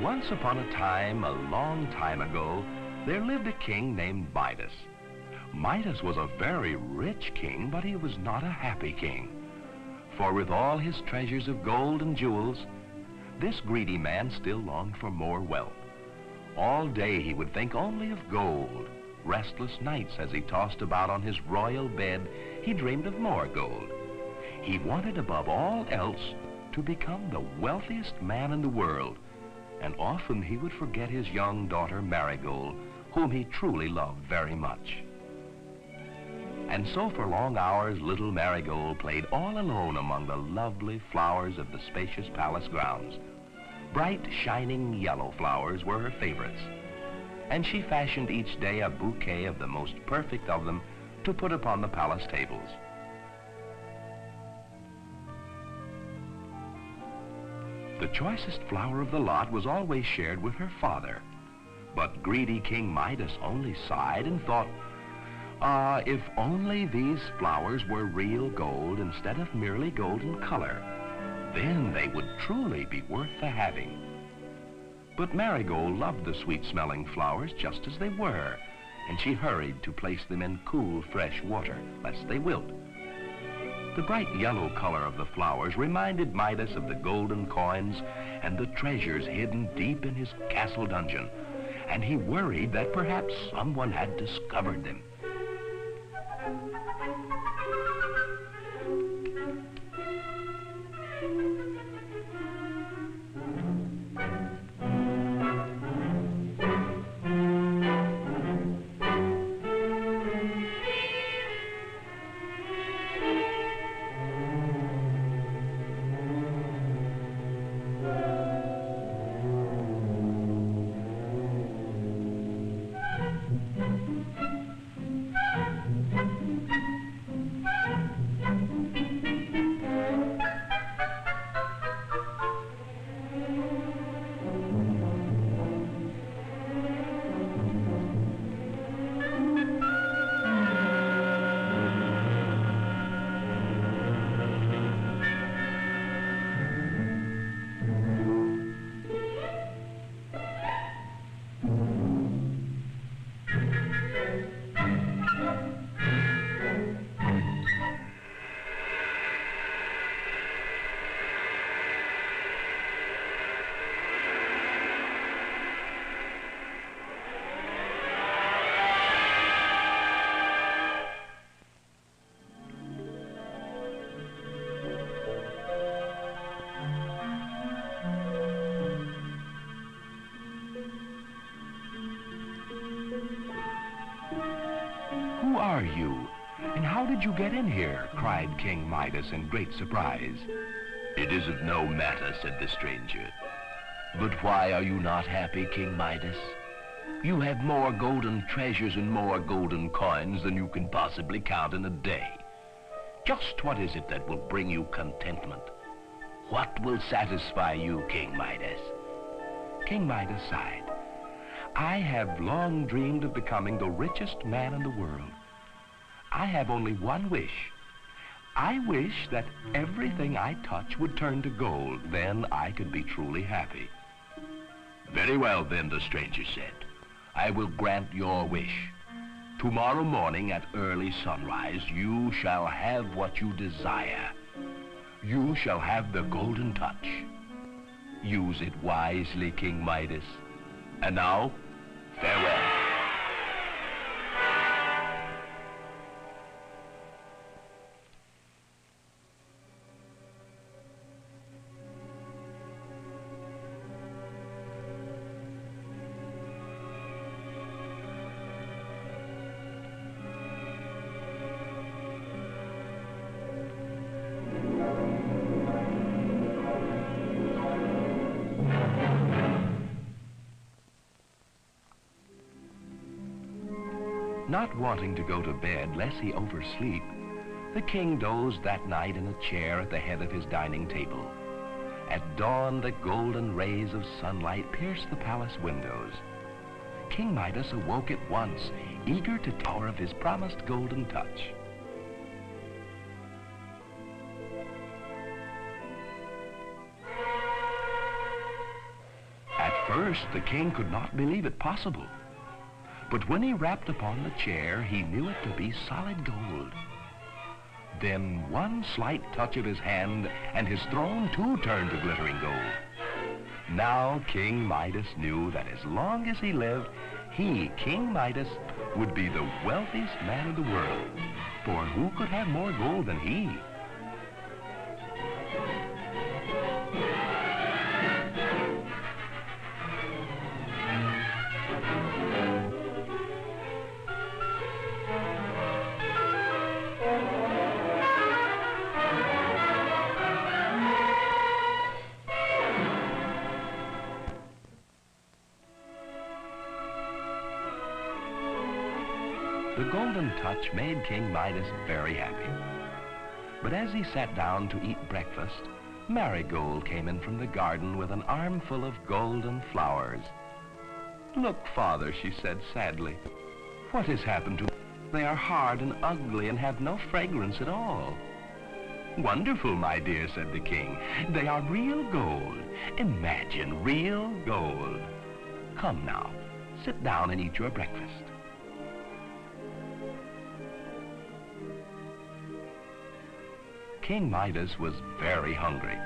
Once upon a time, a long time ago, there lived a king named Midas. Midas was a very rich king, but he was not a happy king. For with all his treasures of gold and jewels, this greedy man still longed for more wealth. All day he would think only of gold. Restless nights as he tossed about on his royal bed, he dreamed of more gold. He wanted above all else to become the wealthiest man in the world, and often he would forget his young daughter Marigold, whom he truly loved very much. And so for long hours, little Marigold played all alone among the lovely flowers of the spacious palace grounds. Bright, shining yellow flowers were her favorites, and she fashioned each day a bouquet of the most perfect of them to put upon the palace tables. The choicest flower of the lot was always shared with her father, but greedy King Midas only sighed and thought, if only these flowers were real gold instead of merely golden color, then they would truly be worth the having. But Marigold loved the sweet-smelling flowers just as they were, and she hurried to place them in cool, fresh water, lest they wilt. The bright yellow color of the flowers reminded Midas of the golden coins and the treasures hidden deep in his castle dungeon, and he worried that perhaps someone had discovered them. "Who are you, and how did you get in here?" cried King Midas in great surprise. "It is of no matter," said the stranger. "But why are you not happy, King Midas? You have more golden treasures and more golden coins than you can possibly count in a day. Just what is it that will bring you contentment? What will satisfy you, King Midas?" King Midas sighed. "I have long dreamed of becoming the richest man in the world. I have only one wish. I wish that everything I touch would turn to gold. Then I could be truly happy." "Very well, then," the stranger said. "I will grant your wish. Tomorrow morning at early sunrise, you shall have what you desire. You shall have the golden touch. Use it wisely, King Midas. And now, farewell." Not wanting to go to bed lest he oversleep, the king dozed that night in a chair at the head of his dining table. At dawn, the golden rays of sunlight pierced the palace windows. King Midas awoke at once, eager to tell her of his promised golden touch. At first, the king could not believe it possible. But when he rapped upon the chair, he knew it to be solid gold. Then one slight touch of his hand, and his throne too turned to glittering gold. Now King Midas knew that as long as he lived, he, King Midas, would be the wealthiest man in the world. For who could have more gold than he? The golden touch made King Midas very happy. But as he sat down to eat breakfast, Marigold came in from the garden with an armful of golden flowers. "Look, Father," she said sadly, "what has happened to them? They are hard and ugly and have no fragrance at all." "Wonderful, my dear," said the king. "They are real gold. Imagine real gold. Come now, sit down and eat your breakfast." King Midas was very hungry,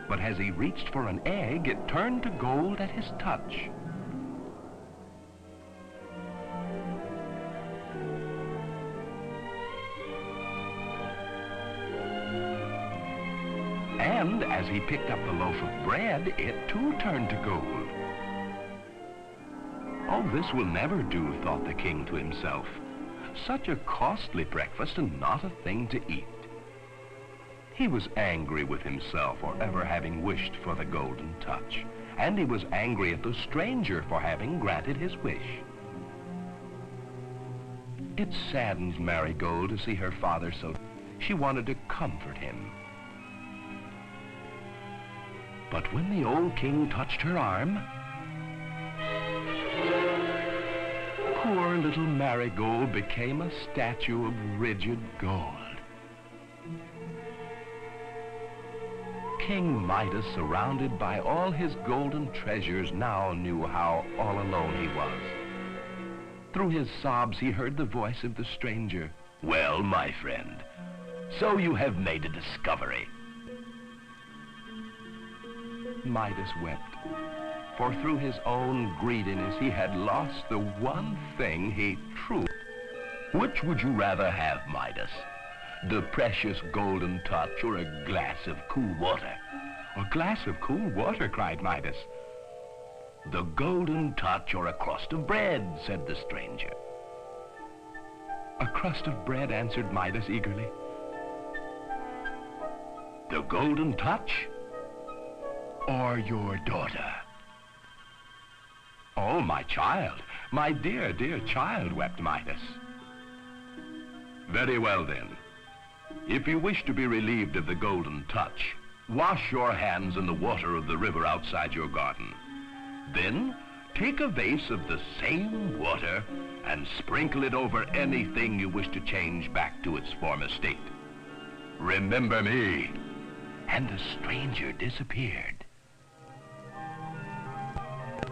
but as he reached for an egg, it turned to gold at his touch. And as he picked up the loaf of bread, it too turned to gold. "Oh, this will never do," thought the king to himself. "Such a costly breakfast and not a thing to eat." He was angry with himself for ever having wished for the golden touch, and he was angry at the stranger for having granted his wish. It saddened Marigold to see her father so. She wanted to comfort him. But when the old king touched her arm, poor little Marigold became a statue of rigid gold. King Midas, surrounded by all his golden treasures, now knew how all alone he was. Through his sobs, he heard the voice of the stranger. "Well, my friend, so you have made a discovery." Midas wept, for through his own greediness, he had lost the one thing he truly... "Which would you rather have, Midas? The precious golden touch or a glass of cool water?" "A glass of cool water," cried Midas. "The golden touch or a crust of bread?" said the stranger. "A crust of bread," answered Midas eagerly. "The golden touch or your daughter?" "Oh, my child, my dear, dear child," wept Midas. "Very well, then. If you wish to be relieved of the golden touch, wash your hands in the water of the river outside your garden. Then, take a vase of the same water and sprinkle it over anything you wish to change back to its former state. Remember me." And the stranger disappeared.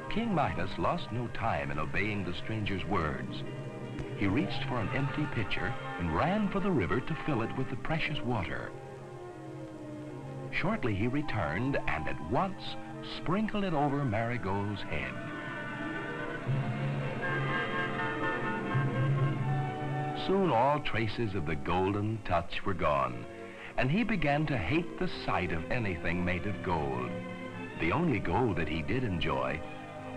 King Midas lost no time in obeying the stranger's words. He reached for an empty pitcher and ran for the river to fill it with the precious water. Shortly he returned and at once sprinkled it over Marigold's head. Soon all traces of the golden touch were gone, and he began to hate the sight of anything made of gold. The only gold that he did enjoy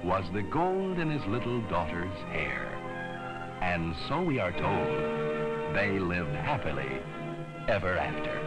was the gold in his little daughter's hair. And so we are told, they lived happily ever after.